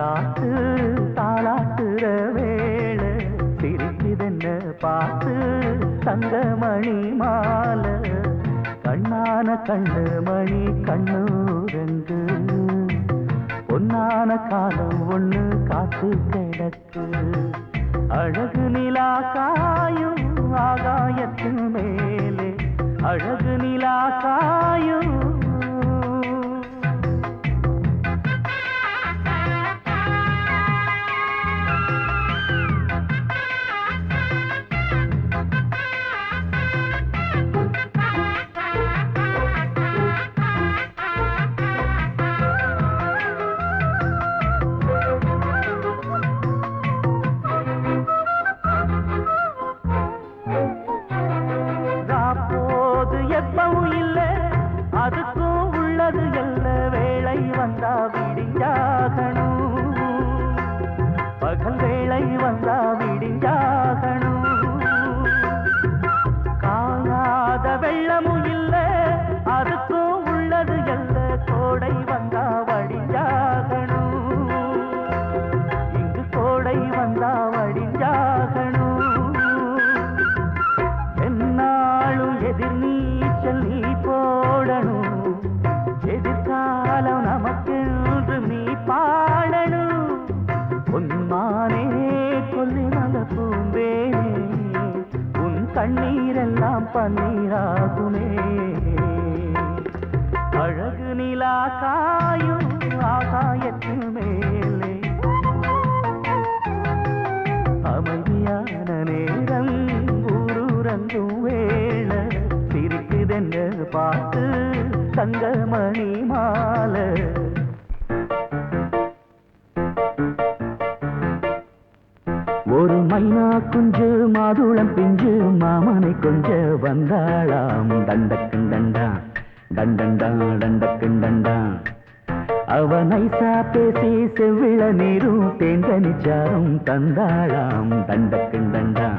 காத்து தாளாட்டுற வேளை சிரிக்குதென்ன பார்த்து தங்கமணி மாலை கண்ணான கண்ணு மணி கண்ணூரங்கு பொன்னான காலம் ஒண்ணு காத்து கிடக்கு அழகு நிலா காயும் ஆகாயத்தின் மேலே அழகு நிலா காயும் அதுக்கும் உள்ளது எல்ல வேளை வந்தா விடிஞ்சாகணும் பகல் வேளை வந்தா விடிஞ்சாகணும் காணாத வெள்ளமும் இல்ல அதுக்கும் உள்ளது எல்ல கோடை வந்தா வடிஞ்சாகணும் இங்கு கோடை வந்தா வடிஞ்சாகணும் என்னாலும் எதிர் நீச்சல் நீ போடணும் எதிர்காலம் நமக்கென்று நீ பாடணும் உன்மானே கொல்லிமல பூந்தேனே உன் கண்ணீரெல்லாம் பன்னீராகுமே அழகு நிலா காயும் ஆகாயத்தின் மேலே அமைதியான நேரம் ஊரூரங்கும் வேளை சிரிக்குதென்ன பார்த்து தங்கமணி மாலை ஒரு மைனா குஞ்சு மாதுளம் பிஞ்சு மாமனை கொஞ்ச வந்தாளாம் தண்டக்குண்டண்டா டண்டண்டா டண்டக்குண்டண்டா அவ நைசா பேசி செவ்விள நீரும் தேங்கனிச்சாரும் தந்தாளாம் தண்டக்குண்டண்டா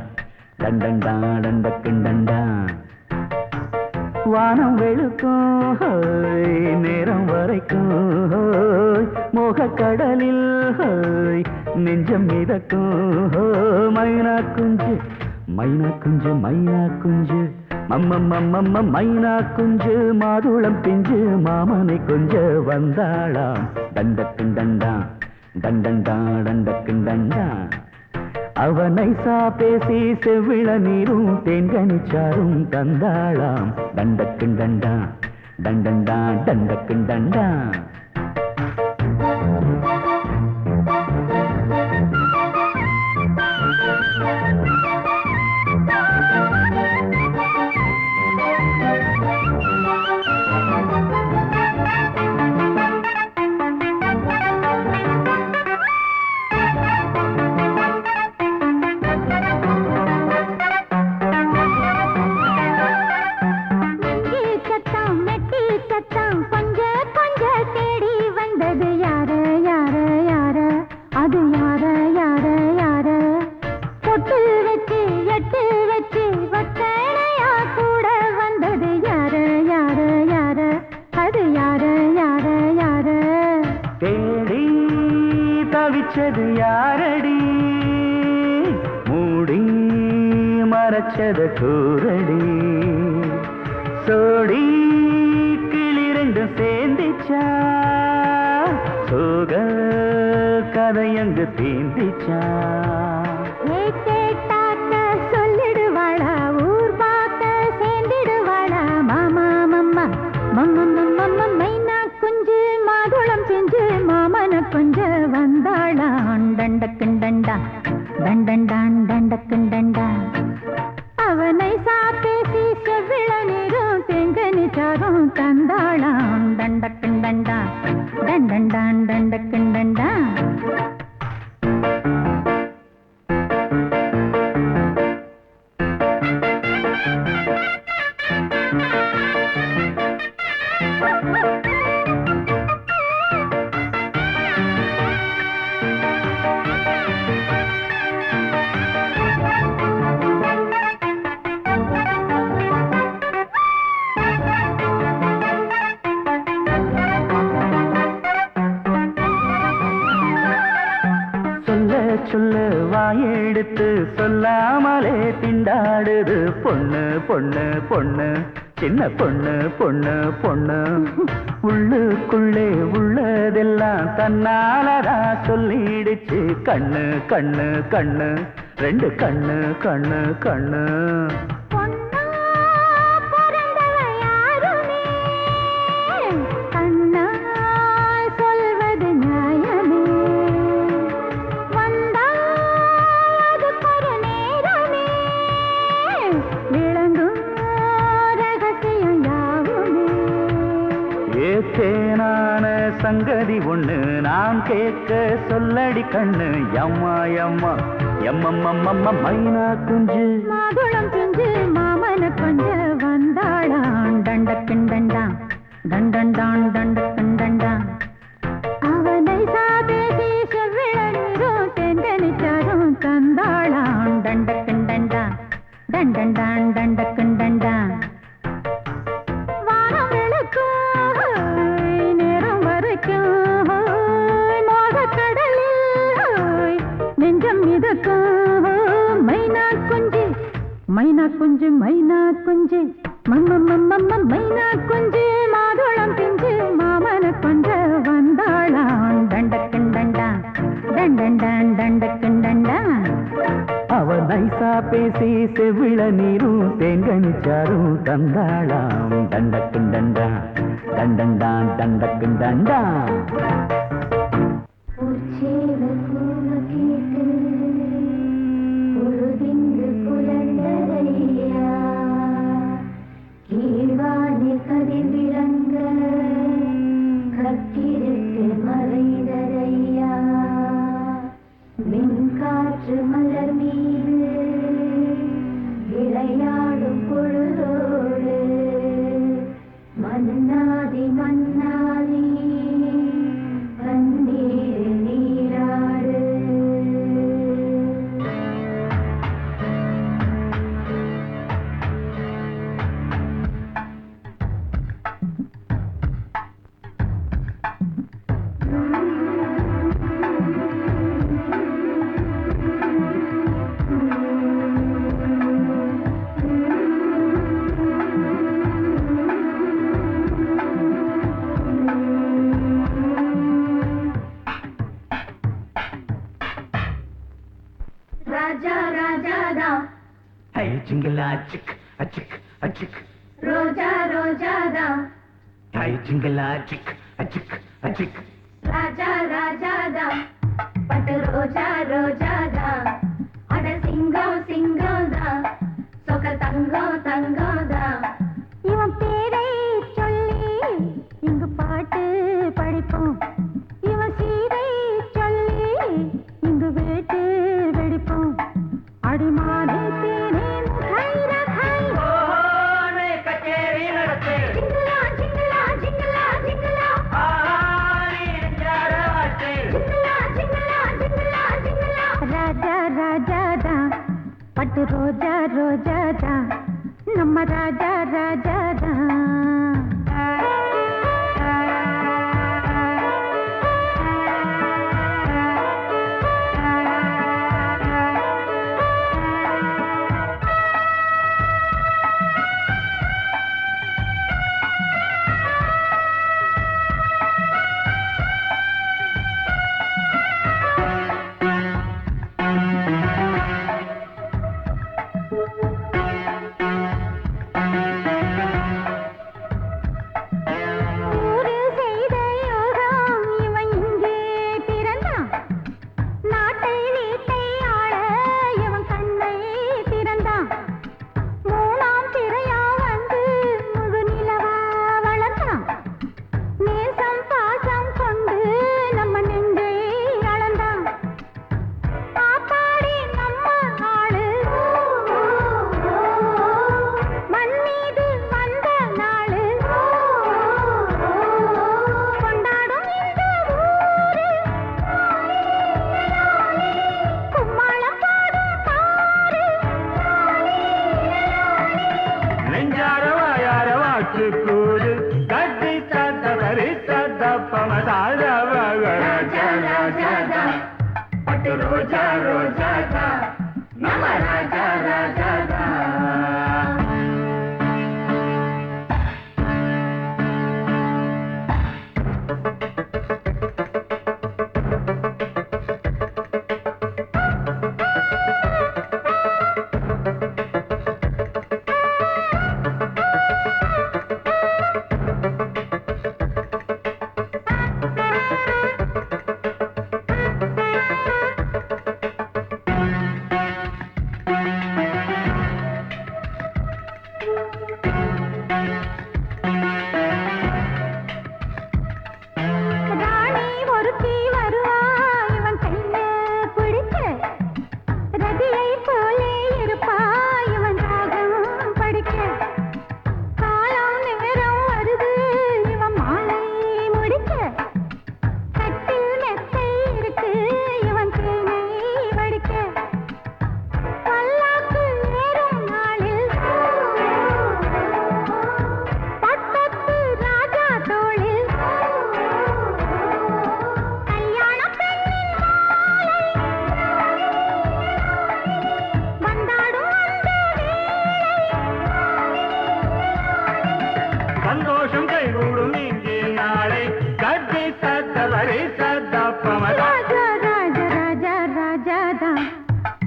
டண்டண்டா டண்டக்குண்டண்டா வானம் வெளுக்கும் நேரம் வரைக்கும் மோகக்கடலில் நெஞ்சம் மிதக்கும் மைனா குஞ்சு மைனா குஞ்சு மைனா குஞ்சு மம்மம்மம்மம்ம மைனா குஞ்சு மாதுளம் பிஞ்சு மாமனை கொஞ்ச வந்தாளாம் தண்டக்குண்டண்டா டண்டண்டா டண்டக்குண்டண்டா அவனை பேசி செவ்விள நீரும் தேன்கனிச்சாரும் தந்தாளாம் தண்டக்குண்டண்டா டண்டண்டா டண்டக்குண்டண்டா தவிச்சது யாரடி மூடி மறைச்சது கூரடி சோடி கிளி ரெண்டும் சேர்ந்திச்சா சோக கதையங்கு தீந்திச்சா சொல்லிடுவாளா ஊர் பார்க்க சேர்ந்திடுவாளா மாமா மம்மா மம்ம மைனா குஞ்சு மாதுளம் செஞ்சு மாமன கொஞ்ச வந்தாளான் தண்டக்குண்டண்டா டண்டண்டான் டண்டக்குண்டண்டா அவனை சாப்பேசி செவ்விள நீரும் தெங்கனிச்சாரும் தந்தாளான் தண்டக்குண்டண்டா டண்டண்டான் டண்டக்குண்டண்டா சொல்லு வாயெடுத்து சொல்லாமலே திண்டாடுது பொண்ணு பொண்ணு பொண்ணு சின்ன பொண்ணு பொண்ணு பொண்ணு உள்ளுக்குள்ளே உள்ளதெல்லாம் தன்னாலதா சொல்லிடுச்சு கண்ணு கண்ணு கண்ணு ரெண்டு கண்ணு கண்ணு கண்ணு தேனான சங்கதி ஒண்ணு நான் கேட்க சொல்லடி கண்ணு எம்மா எம்மா எம்மம்மம்மம்ம மைனா குஞ்சு மாதுளம் செஞ்சு மாமன கொஞ்ச வந்தாளான் தண்டக்கிண்டண்டா தண்டண்டான் தண்டக்கிண்டண்டா அவனை சாதேசி செவ்விழநீரும் தென்கனிச்சாரும் தந்தாளான் தண்டக்கிண்டண்டா தண்டண்டான் தண்டக்கிண்டண்டா மைனா குஞ்சு மைனா குஞ்சு மம்மம்மம்மம்ம மைனா குஞ்சு மாதுளம் பிஞ்சு மாமன கொஞ்ச வந்தாளான் தண்டக்கிண்டண்டா தண்டண்டான் தண்டக்கிண்டண்டா அவ நைசா பேசி செவிழ நீரும் தேங்கனிச்சாரும் தந்தாளாம் தண்டக்கிண்டண்டா தண்டண்டான் தண்டக்கிண்டண்டா காற்று மலர் மீது விளையாடும் பொழுதோடு மன்னாதி மன்னாதி கண்ணீர் நீராடு ராஜா ராஜாதா ஹை ஜிங்கலா சிக் அச்சிக் அச்சிக் ரோஜா ரோஜாதா ஹை ஜிங்கலா சிக் அச்சிக் அச்சிக் ராஜா ராஜாதா பட்டு ரோஜா ரோஜாதா அட சிங்கம் சிங்கம்தா சொக்க தங்கம் தங்கம்தா இவன் பேரை சொல்லி இங்கு பாட்டு படிப்போம் இவன் சீதை சொல்லி இங்கு வேட்டு வெடிப்போம் அடிமானே தேனே கச்சேரி நடத்து ஜிங்கலா ஜிங்கலா ஜிங்கலா ஜிங்கலா ஜிங்கலா ஜிங்கலா ஜிங்கலா ஜிங்கலா ராஜா ராஜாதா பட்டு ரோஜா ரோஜாதா நம்ம ராஜா ராஜாதா பட்டு ரோஜா ரோஜா தான் நம்ம ராஜா ராஜா தான். சந்தோஷம் கைகூடும் இங்கே நாளை கட்டி சத்தவரை சத்தப்பமதா ராஜா ராஜா ராஜா ராஜாதா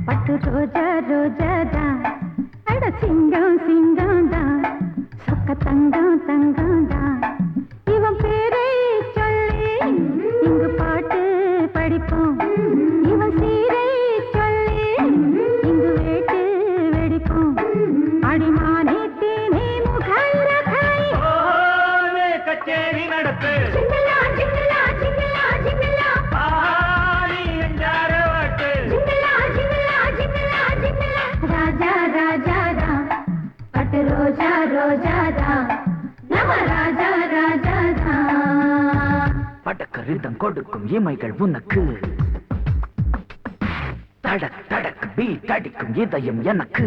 பட்டு ரோஜா ரோஜாதா அட சிங்கம் சிங்கம் தான் சொக்க தங்கம் தங்கம் தான் இவன் பேரை சொல்லி இங்கு பாட்டு படிப்போம் இவன் சீரை சொல்லி இங்கு வேட்டு வெடிப்போம் அடிமானே தேனே முகல்ல காய் கச்சேரி நடத்து சிங்கலா சிங்கலா சிங்கலா சிங்கலா பாரி எஞ்சார வாட்டு சிங்கலா சிங்கலா சிங்கலா சிங்கலா ராஜா ராஜாதா பட்டு ரோஜா ரோஜாதா நம்ம ராஜா ராஜாதா படக்கு ரிதம் கொடுக்கும் இமைகள் உனக்கு தடக் தடக் பீட் அடிக்கும் இதயம் எனக்கு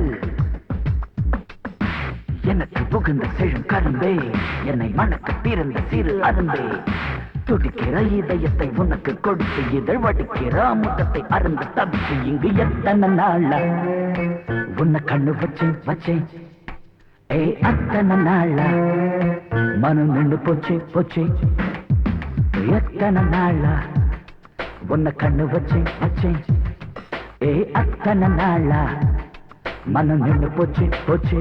எனக்கு புகுந்த செழும் கரும்பே என்னை மணக்க பிறந்த சிறு அரும்பே துடிக்கிற இதயத்தை உனக்கு கொடுத்து இதழ் வடிக்கிற அமுதத்தை அருந்து தவித்து இங்கு எத்தனை நாளா உன்னை கண்ணு வச்சேன் வச்சேன் ஏ அத்தனை நாளா மனம் நின்று போச்சு போச்சு எத்தனை நாளா உன்னை கண்ணு வச்சேன் வச்சேன் ஏ அத்தனை நாளா மனம் நின்று போச்சு போச்சு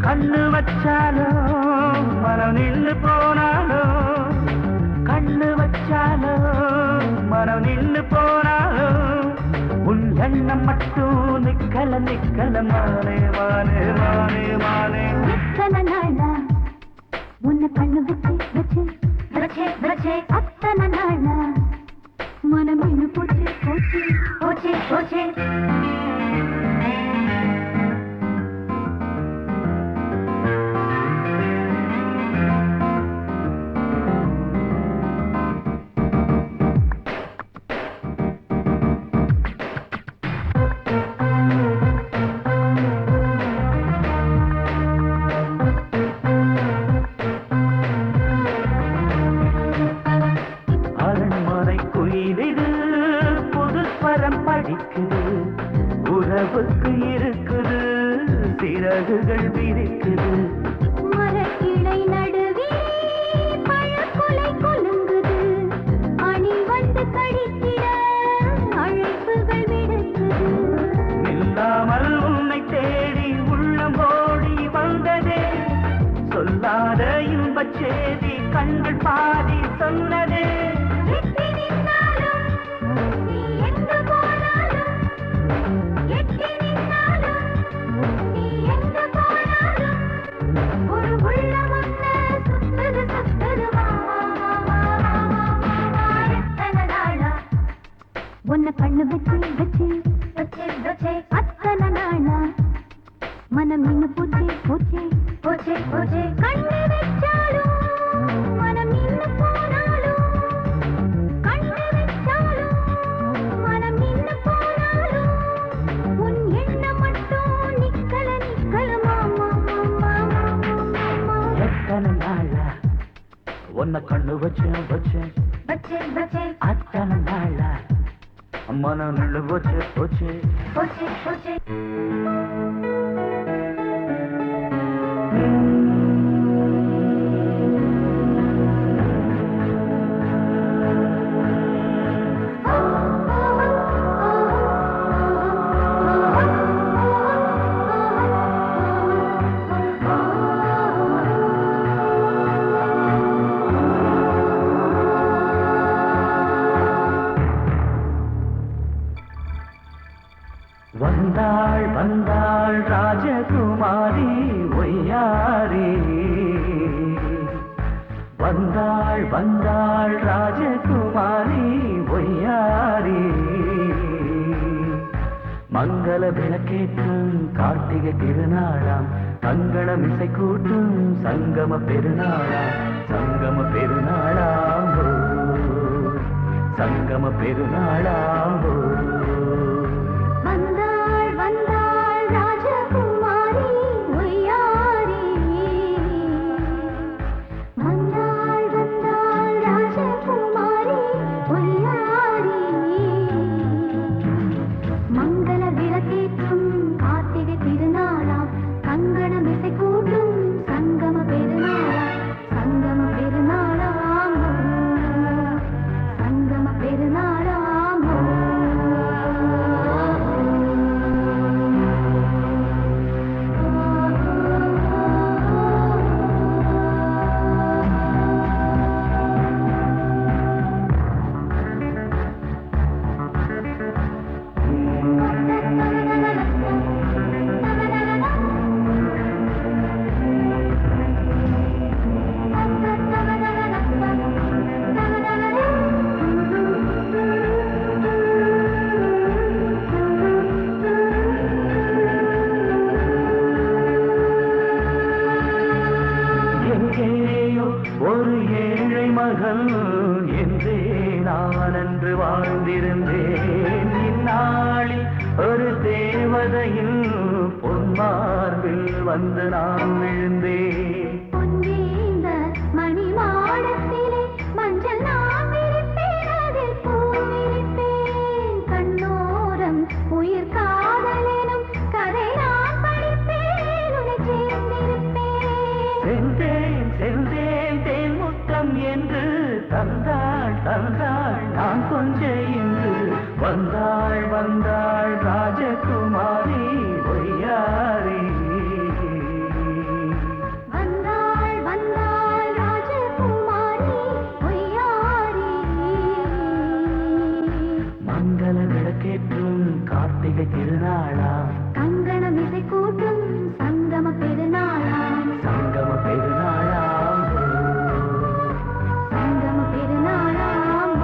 கண்ணு வச்சாலும் மனம் நின்று போனாலும் கண்ணு வச்சாலும் மனம் நின்று போனாலும் உன் எண்ணம் மட்டும் நிக்கல நிக்கல மானே மானே மானே மானே எத்தனை நாளா உன்னை கண்ணு வச்சு வச்சு வச்சு வச்சு அத்தனை நாளா மனம் இன்னும் போச்சு போச்சு போச்சு போச்சு அரண்மனை குயிலிது புது ஸ்வரம் படிக்குது உறவுக்கு இருக்குது சிறகுகள் விரிக்குது மரக்கிளை நடுவே பழக்குலை கொலுங்குது அணி வந்து கடித்திட அழைப்புகள் விடுக்குது இல்லாமல் உன்னை தேடி உள்ளம் ஓடி வந்ததே சொல்லாத இன்பச் செய்தி கண்கள் பாதி சொன்னதே எட்டி நின்னாலும் நீ எங்கு போனாலும் எட்டி நின்னாலும் நீ எங்கு போனாலும் ஒரு உள்ளம் ஒன்று சுத்துது சுத்துது எத்தனை நாளா உன்னை கண்ணு வச்சு வச்சு வச்சு வச்சு அத்தனை நாளா மனம் இன்னும் போச்சு போச்சு போச்சு போச்சு கண்ணு வச்சாலும் மனம் இன்னும் போனாலும் கண்ணு வச்சாலும் மனம் இன்னும் போனாலும் உன் எண்ணம் மட்டும் நிக்கல நிக்கல மாமா மாமா மாமா எத்தனை நாளா உன்னை கண்ணு வச்சேன் வச்சேன் வச்சு வச்சு அத்தனை நாளா மனம் நின்று போச்சு போச்சு போச்சு போச்சு வந்தாள் வந்தாள் ராஜகுமாரி ஒய்யாரி வந்தாள் வந்தாள் ராஜகுமாரி ஒய்யாரி மங்கள விளக்கேற்றும் கார்த்திகை திருநாளாம் கங்கணம் இசை கூட்டும் சங்கம பெருநாளாம் சங்கம பெருநாளாம் சங்கம பெருநாளாம் வந்தாள் வந்தாள் ராஜகுமாரி ஒய்யாரி வந்தாள் வந்தாள் ராஜகுமாரி ஒய்யாரி மங்கள விளக்கேற்றும் கார்த்திகை திருநாளாம் கங்கணம் இசை கூட்டும் சங்கம பெருநாளாம் சங்கம பெருநாளாம் சங்கம பெருநாளாம் எங்கேயோ ஒரு ஏழை மகள் என்றே நான் அன்று வாழ்ந்திருந்தேன் இந்நாளில் ஒரு தேவதையில் பொன்மார்பில் வந்து நான் விழுந்தேன் பொன்வேந்த மணிமாடத்திலே மஞ்சள் நான் விரிப்பேன் அதில் பூ விரிப்பேன் கண்ணோரம் உயிர் காதலெனும் கதை நான் படிப்பேன் உன்னை சேர்ந்திருப்பேன் சென்றேன் சென்றேன் தேன் முத்தம் என்று தந்தாள் தந்தாள் நான் கொஞ்ச இன்று வந்தாள் வந்தாள் ராஜகுமாரி ஒய்யாரி வந்தாள் வந்தாள் ராஜகுமாரி ஒய்யாரி மங்கள விளக்கேற்றும் கார்த்திகை திருநாளா கங்கணம் இசை கூட்டும் சங்கம பெருநாளாம் சங்கம பெருநாளாம் சங்கம பெருநாளாம்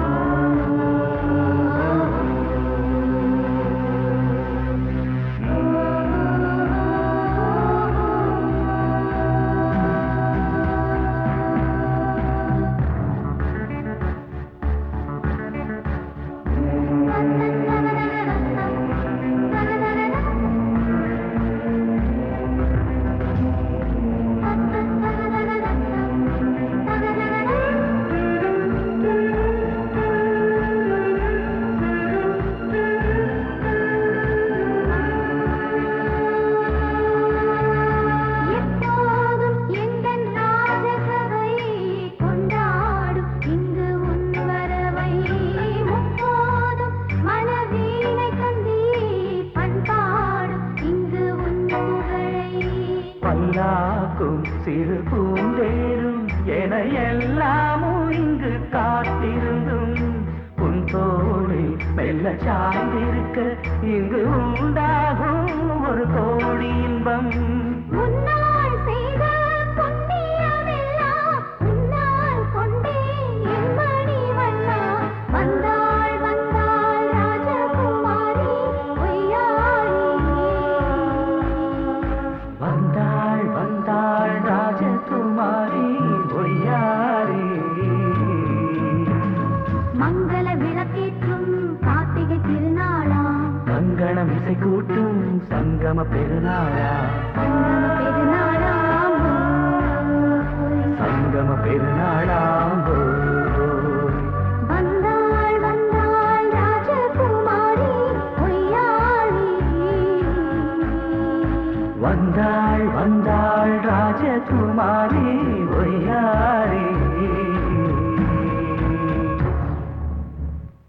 எப்போதும் எந்தன் ராஜசபை கொண்டாடும் இங்கு உன் வரவை முப்போதும் மனவீணை தந்தி பண்பாடும் இங்கு உன் புகழை பல்லாக்கும் சிறு பூந்தேரும் என எல்லாமும் இங்கு காத்திருந்தும் உன் தோளில் மெல்ல சாய்ந்திருக்க இங்கு உண்டாகும் ஒரு கோடி இன்பம் முன்னால் செய்த புண்ணியமெல்லாம் உன்னால் கொண்டேன் என் மணி வண்ணா வந்தாள் வந்தாள் ராஜகுமாரி ஒய்யாரி வந்தாள் வந்தாள் ராஜகுமாரி ஒய்யாரி மங்கள விளக்கேற்றும் கார்த்திகை திருநாளாம் கங்கணம் இசை கூட்டும் சங்கம பெருநாளா சங்கம பெருநாளாம் சங்கம பெருநாளாம் வந்தாள் வந்தாள் ராஜகுமாரி வந்தாள் ராஜகுமாரி ஒய்யாரி